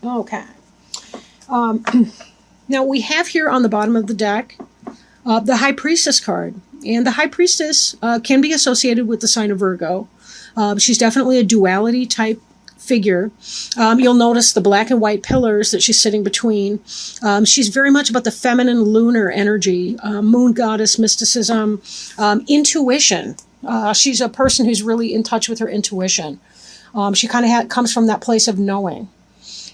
Okay. Now we have here on the bottom of the deck the High Priestess card. And the High Priestess can be associated with the sign of Virgo. She's definitely a duality type figure. You'll notice the black and white pillars that she's sitting between. She's very much about the feminine lunar energy, moon goddess, mysticism, intuition. She's a person who's really in touch with her intuition. She kind of comes from that place of knowing.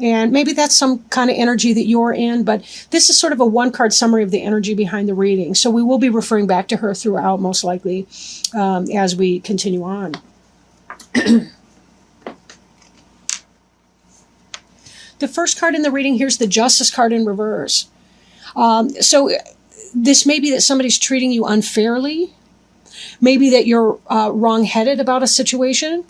And maybe that's some kind of energy that you're in, but this is sort of a one-card summary of the energy behind the reading. So we will be referring back to her throughout, most likely, as we continue on. The first card in the reading, here's the Justice card in reverse. So this may be that somebody's treating you unfairly. Maybe that you're wrong-headed about a situation.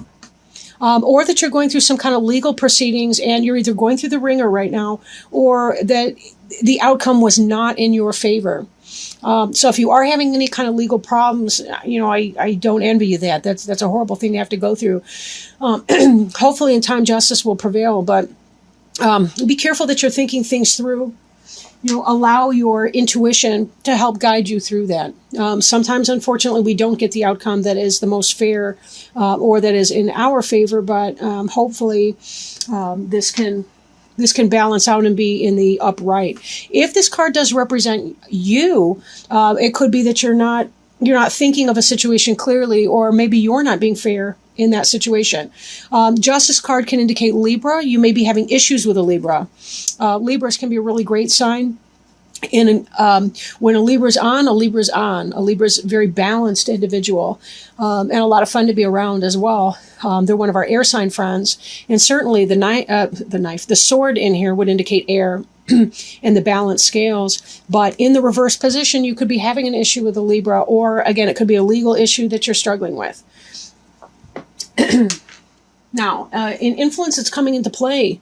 Or that you're going through some kind of legal proceedings and you're either going through the ringer right now or that the outcome was not in your favor. So if you are having any kind of legal problems, I don't envy you that. That's a horrible thing to have to go through. Hopefully in time justice will prevail, but be careful that you're thinking things through. Allow your intuition to help guide you through that. Sometimes, unfortunately, we don't get the outcome that is the most fair or that is in our favor, but hopefully this can balance out and be in the upright. If this card does represent you, it could be that you're not thinking of a situation clearly, or maybe you're not being fair in that situation. Justice card can indicate Libra. You may be having issues with a Libra. Libras can be a really great sign. When a Libra's on, a Libra's on. A Libra's a very balanced individual and a lot of fun to be around as well. They're one of our air sign friends. And certainly the sword in here would indicate air and the balanced scales. But in the reverse position, you could be having an issue with a Libra, or again, it could be a legal issue that you're struggling with. Now, in influence that's coming into play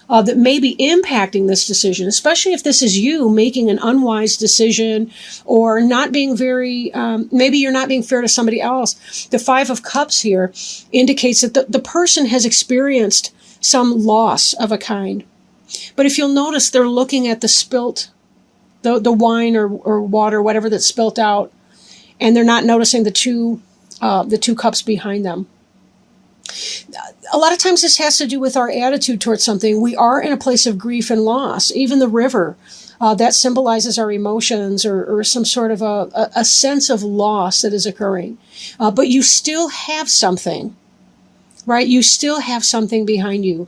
that may be impacting this decision, especially if this is you making an unwise decision or not being maybe you're not being fair to somebody else. The Five of Cups here indicates that the person has experienced some loss of a kind. But if you'll notice, they're looking at the wine or water, whatever that's spilt out, and they're not noticing the two cups behind them. A lot of times this has to do with our attitude towards something. We are in a place of grief and loss. Even the river, that symbolizes our emotions or some sort of a sense of loss that is occurring. But you still have something, right? You still have something behind you.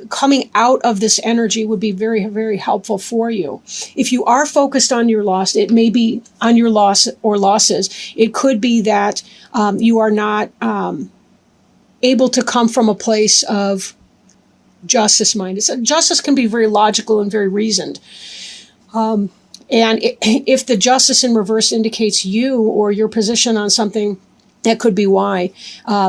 Coming out of this energy would be very, very helpful for you. If you are focused on your loss, it may be on your loss or losses. It could be that you are not able to come from a place of justice mind. Justice can be very logical and very reasoned. And if the justice in reverse indicates you or your position on something, that could be why,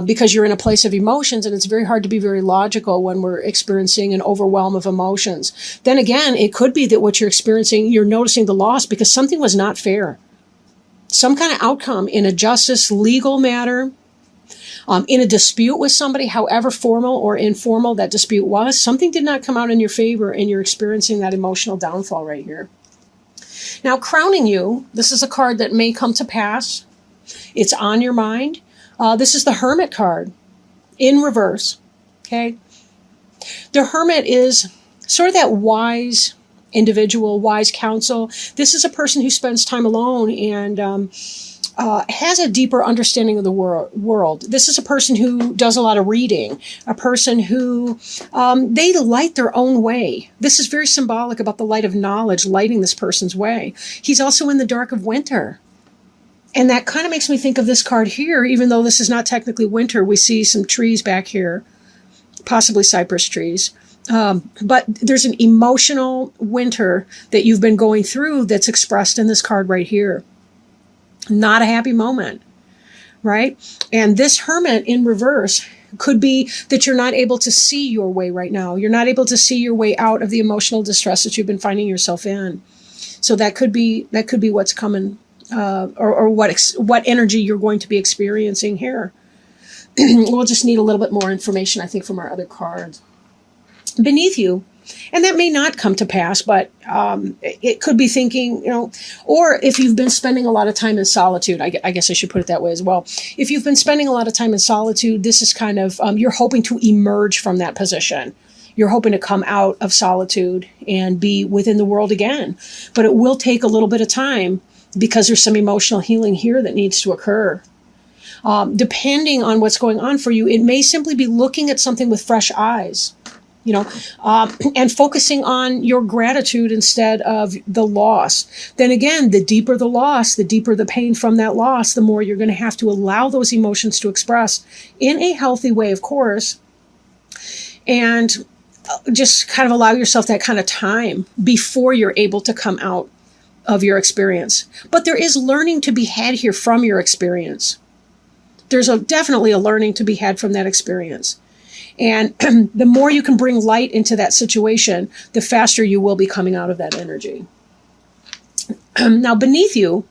because you're in a place of emotions, and it's very hard to be very logical when we're experiencing an overwhelm of emotions. Then again, it could be that what you're experiencing, you're noticing the loss because something was not fair. Some kind of outcome in a justice legal matter, in a dispute with somebody, however formal or informal that dispute was, something did not come out in your favor, and you're experiencing that emotional downfall right here. Now, crowning you, this is a card that may come to pass. It's on your mind. This is the Hermit card in reverse. Okay. The Hermit is sort of that wise individual, wise counsel. This is a person who spends time alone and has a deeper understanding of the world. This is a person who does a lot of reading, a person who, they light their own way. This is very symbolic about the light of knowledge lighting this person's way. He's also in the dark of winter. And that kind of makes me think of this card here, even though this is not technically winter. We see some trees back here, possibly cypress trees. But there's an emotional winter that you've been going through that's expressed in this card right here. Not a happy moment, right? And this Hermit in reverse could be that you're not able to see your way right now. You're not able to see your way out of the emotional distress that you've been finding yourself in. So that could be what's coming, or what energy you're going to be experiencing here. We'll just need a little bit more information, I think, from our other cards. Beneath you, And that may not come to pass, but it could be thinking, or if you've been spending a lot of time in solitude, I guess I should put it that way as well. If you've been spending a lot of time in solitude, this is kind of, you're hoping to emerge from that position. You're hoping to come out of solitude and be within the world again. But it will take a little bit of time because there's some emotional healing here that needs to occur. Depending on what's going on for you, it may simply be looking at something with fresh eyes, and focusing on your gratitude instead of the loss. Then again, the deeper the loss, the deeper the pain from that loss, the more you're going to have to allow those emotions to express in a healthy way, of course. And just kind of allow yourself that kind of time before you're able to come out of your experience. But there is learning to be had here from your experience. There's definitely a learning to be had from that experience. And the more you can bring light into that situation, the faster you will be coming out of that energy. Now, beneath you,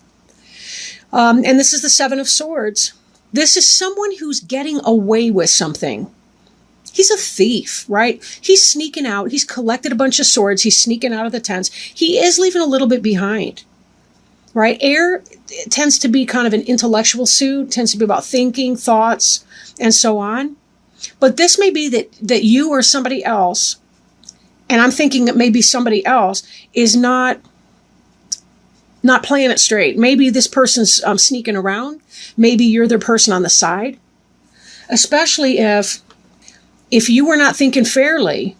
and this is the Seven of Swords, this is someone who's getting away with something. He's a thief, right? He's sneaking out. He's collected a bunch of swords. He's sneaking out of the tents. He is leaving a little bit behind, right? Air tends to be kind of an intellectual suit, tends to be about thinking, thoughts, and so on. But this may be that you or somebody else, and I'm thinking that maybe somebody else is not playing it straight. Maybe this person's sneaking around. Maybe you're their person on the side, especially if you were not thinking fairly,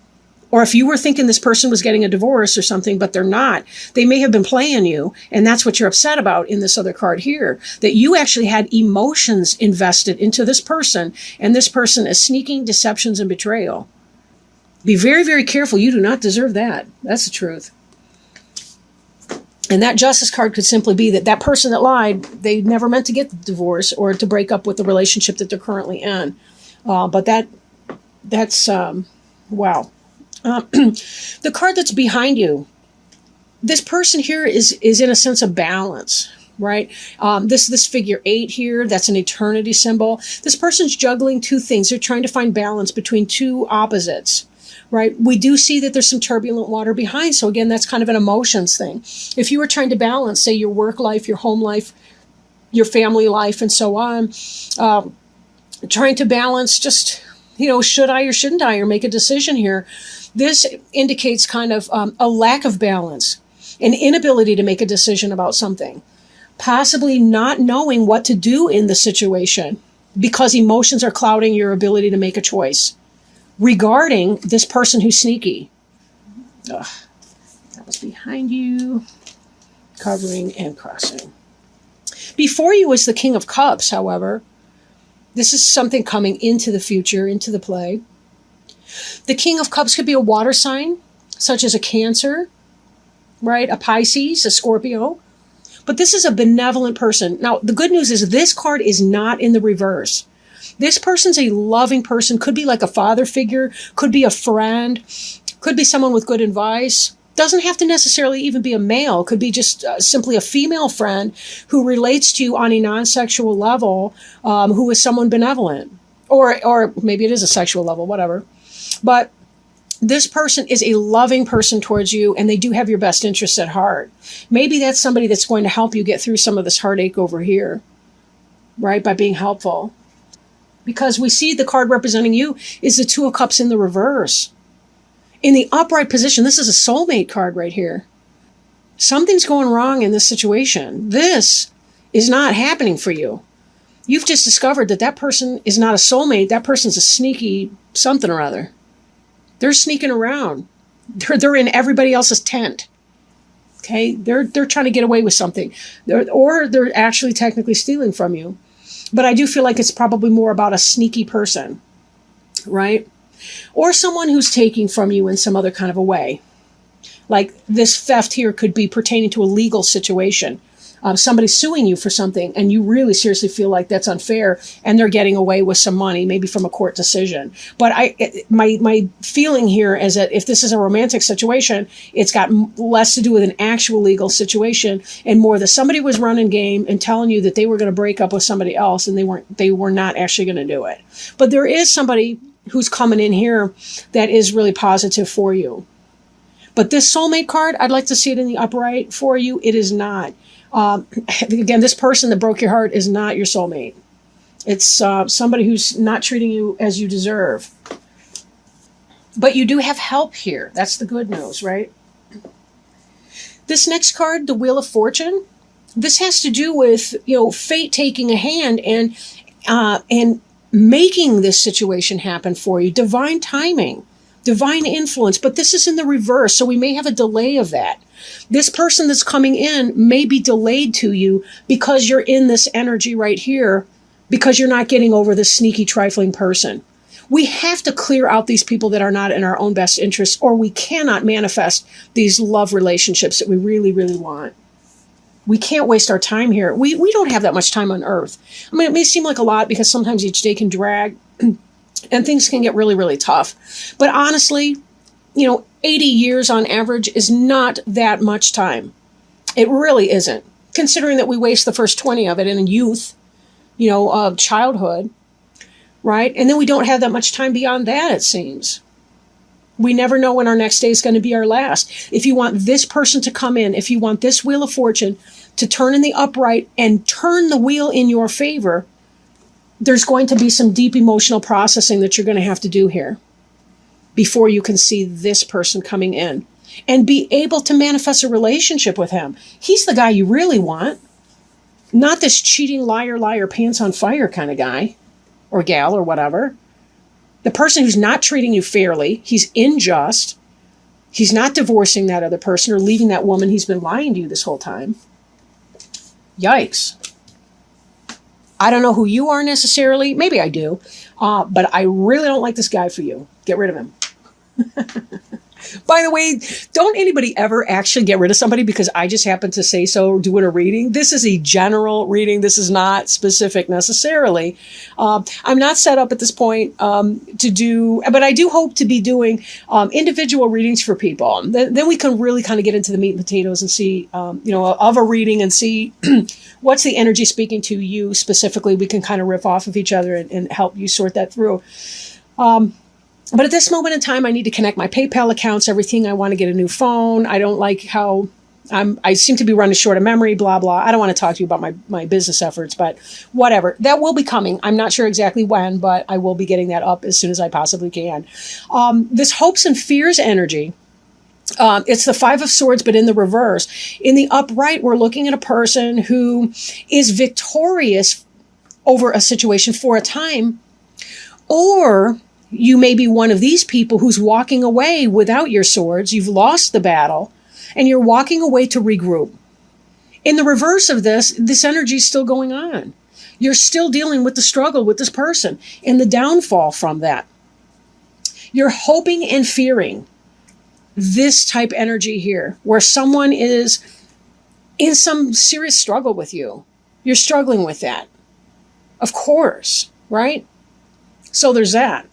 or if you were thinking this person was getting a divorce or something, but they're not, they may have been playing you. And that's what you're upset about in this other card here, that you actually had emotions invested into this person, and this person is sneaking, deceptions, and betrayal. Be very, very careful. You do not deserve that. That's the truth. And that Justice card could simply be that person that lied, they never meant to get the divorce or to break up with the relationship that they're currently in. But that's wow. The card that's behind you, this person here is in a sense of balance, right? This figure 8 here, that's an eternity symbol. This person's juggling two things. They're trying to find balance between two opposites, right? We do see that there's some turbulent water behind. So again, that's kind of an emotions thing. If you were trying to balance, say, your work life, your home life, your family life, and so on, trying to balance just, should I or shouldn't I, or make a decision here? This indicates kind of a lack of balance, an inability to make a decision about something, possibly not knowing what to do in the situation because emotions are clouding your ability to make a choice regarding this person who's sneaky. Ugh. That was behind you, covering and crossing. Before you is the King of Cups, however. This is something coming into the future, into the play. The King of Cups could be a water sign, such as a Cancer, right? A Pisces, a Scorpio. But this is a benevolent person. Now, the good news is this card is not in the reverse. This person's a loving person, could be like a father figure, could be a friend, could be someone with good advice. Doesn't have to necessarily even be a male. Could be just simply a female friend who relates to you on a non-sexual level, who is someone benevolent. Or maybe it is a sexual level, whatever. But this person is a loving person towards you, and they do have your best interests at heart. Maybe that's somebody that's going to help you get through some of this heartache over here, right, by being helpful. Because we see the card representing you is the Two of Cups in the reverse. In the upright position, this is a soulmate card right here. Something's going wrong in this situation. This is not happening for you. You've just discovered that person is not a soulmate. That person's a sneaky something or other. They're sneaking around. They're in everybody else's tent. Okay? They're trying to get away with something. Or they're actually technically stealing from you. But I do feel like it's probably more about a sneaky person, right? Or someone who's taking from you in some other kind of a way. Like this theft here could be pertaining to a legal situation. Somebody's suing you for something and you really seriously feel like that's unfair and they're getting away with some money, maybe from a court decision. But my feeling here is that if this is a romantic situation, it's got less to do with an actual legal situation and more that somebody was running game and telling you that they were going to break up with somebody else and they were not actually going to do it. But there is somebody who's coming in here that is really positive for you. But this soulmate card, I'd like to see it in the upright for you. It is not. Again, this person that broke your heart is not your soulmate. It's somebody who's not treating you as you deserve. But you do have help here. That's the good news, right? This next card, the Wheel of Fortune, this has to do with, fate taking a hand and making this situation happen for you. Divine timing, divine influence, but this is in the reverse, so we may have a delay of that. This person that's coming in may be delayed to you because you're in this energy right here, because you're not getting over this sneaky, trifling person. We have to clear out these people that are not in our own best interest, or we cannot manifest these love relationships that we really, really want. We can't waste our time here. We don't have that much time on Earth. I mean, it may seem like a lot because sometimes each day can drag and things can get really, really tough. But honestly, 80 years on average is not that much time. It really isn't, considering that we waste the first 20 of it in youth, of childhood, right? And then we don't have that much time beyond that, it seems. We never know when our next day is going to be our last. If you want this person to come in, if you want this Wheel of Fortune to turn in the upright and turn the wheel in your favor, there's going to be some deep emotional processing that you're going to have to do here before you can see this person coming in and be able to manifest a relationship with him. He's the guy you really want, not this cheating, liar, pants on fire kind of guy or gal or whatever. The person who's not treating you fairly, he's unjust, he's not divorcing that other person or leaving that woman he's been lying to you this whole time. Yikes. I don't know who you are necessarily. Maybe I do. But I really don't like this guy for you. Get rid of him. By the way, don't anybody ever actually get rid of somebody because I just happen to say so doing a reading. This is a general reading. This is not specific necessarily. I'm not set up at this point to do, but I do hope to be doing individual readings for people. Then we can really kind of get into the meat and potatoes and see, of a reading and see what's the energy speaking to you specifically. We can kind of riff off of each other and help you sort that through. But at this moment in time, I need to connect my PayPal accounts, everything. I want to get a new phone. I don't like how I seem to be running short of memory, blah, blah. I don't want to talk to you about my business efforts, but whatever. That will be coming. I'm not sure exactly when, but I will be getting that up as soon as I possibly can. This hopes and fears energy, it's the Five of Swords, but in the reverse. In the upright, we're looking at a person who is victorious over a situation for a time, or you may be one of these people who's walking away without your swords. You've lost the battle and you're walking away to regroup. In the reverse of this energy is still going on. You're still dealing with the struggle with this person and the downfall from that. You're hoping and fearing this type energy here where someone is in some serious struggle with you. You're struggling with that. Of course, right? So there's that.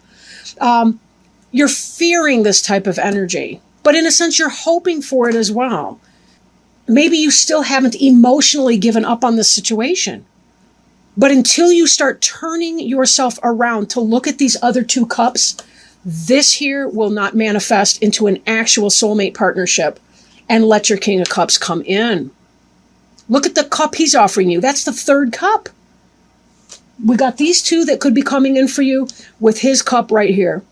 You're fearing this type of energy, but in a sense, you're hoping for it as well. Maybe you still haven't emotionally given up on this situation, but until you start turning yourself around to look at these other two cups, this here will not manifest into an actual soulmate partnership and let your King of Cups come in. Look at the cup he's offering you. That's the third cup. We got these two that could be coming in for you with his cup right here.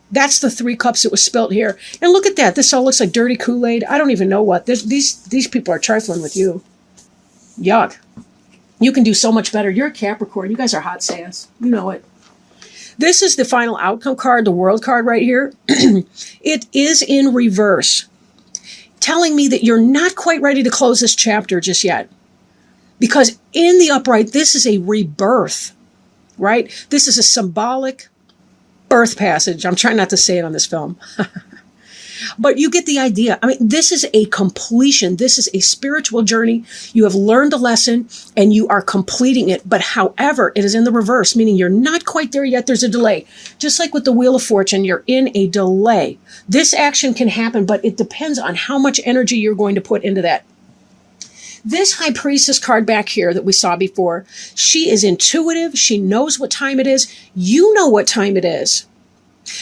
That's the three cups that was spilt here. And look at that. This all looks like dirty Kool-Aid. I don't even know what. These people are trifling with you. Yuck. You can do so much better. You're a Capricorn. You guys are hot sass. You know it. This is the final outcome card, the World card right here. It is in reverse, telling me that you're not quite ready to close this chapter just yet. Because in the upright, this is a rebirth, right? This is a symbolic birth passage. I'm trying not to say it on this film. But you get the idea. I mean, this is a completion. This is a spiritual journey. You have learned a lesson and you are completing it. But however, it is in the reverse, meaning you're not quite there yet. There's a delay. Just like with the Wheel of Fortune, you're in a delay. This action can happen, but it depends on how much energy you're going to put into that. This High Priestess card back here that we saw before, she is intuitive. She knows what time it is. You know what time it is.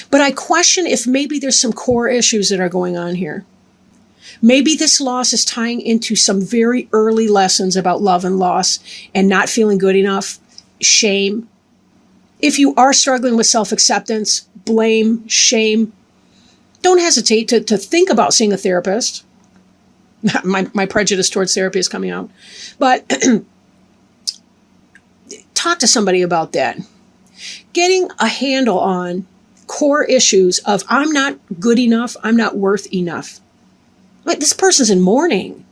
But I question if maybe there's some core issues that are going on here. Maybe this loss is tying into some very early lessons about love and loss and not feeling good enough, shame. If you are struggling with self-acceptance, blame, shame, don't hesitate to think about seeing a therapist. My prejudice towards therapy is coming out. But talk to somebody about that. Getting a handle on core issues of I'm not good enough, I'm not worth enough. Like, this person's in mourning.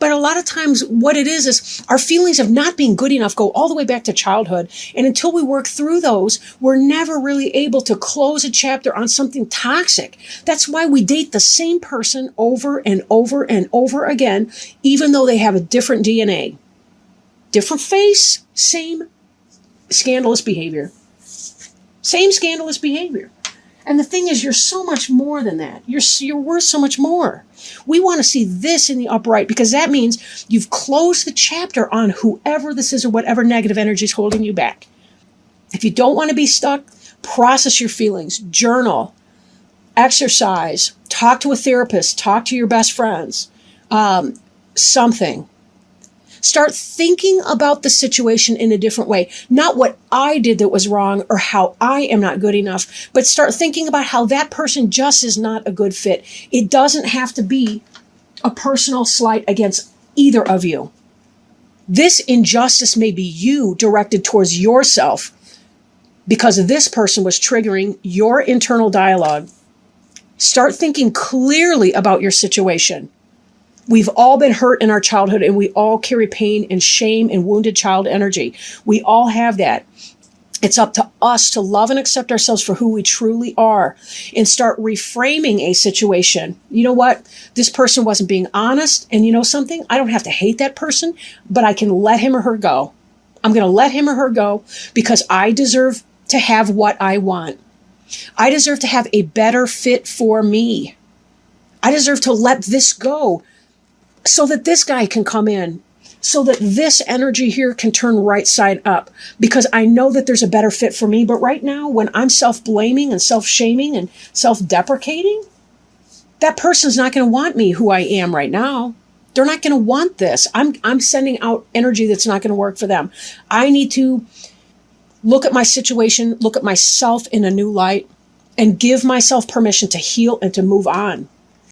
But a lot of times what it is our feelings of not being good enough go all the way back to childhood. And until we work through those, we're never really able to close a chapter on something toxic. That's why we date the same person over and over and over again, even though they have a different DNA. Different face, same scandalous behavior. Same scandalous behavior. And the thing is, you're so much more than that. You're worth so much more. We want to see this in the upright because that means you've closed the chapter on whoever this is or whatever negative energy is holding you back. If you don't want to be stuck, process your feelings, journal, exercise, talk to a therapist, talk to your best friends, something. Start thinking about the situation in a different way. Not what I did that was wrong or how I am not good enough, but start thinking about how that person just is not a good fit. It doesn't have to be a personal slight against either of you. This injustice may be you directed towards yourself because this person was triggering your internal dialogue. Start thinking clearly about your situation. We've all been hurt in our childhood and we all carry pain and shame and wounded child energy. We all have that. It's up to us to love and accept ourselves for who we truly are and start reframing a situation. You know what? This person wasn't being honest. And you know something? I don't have to hate that person, but I can let him or her go. I'm going to let him or her go because I deserve to have what I want. I deserve to have a better fit for me. I deserve to let this go so that this guy can come in, so that this energy here can turn right side up, because I know that there's a better fit for me. But right now, when I'm self-blaming and self-shaming and self-deprecating, that person's not going to want me who I am right now. They're not going to want this. I'm sending out energy that's not going to work for them. I need to look at my situation, look at myself in a new light, and give myself permission to heal and to move on.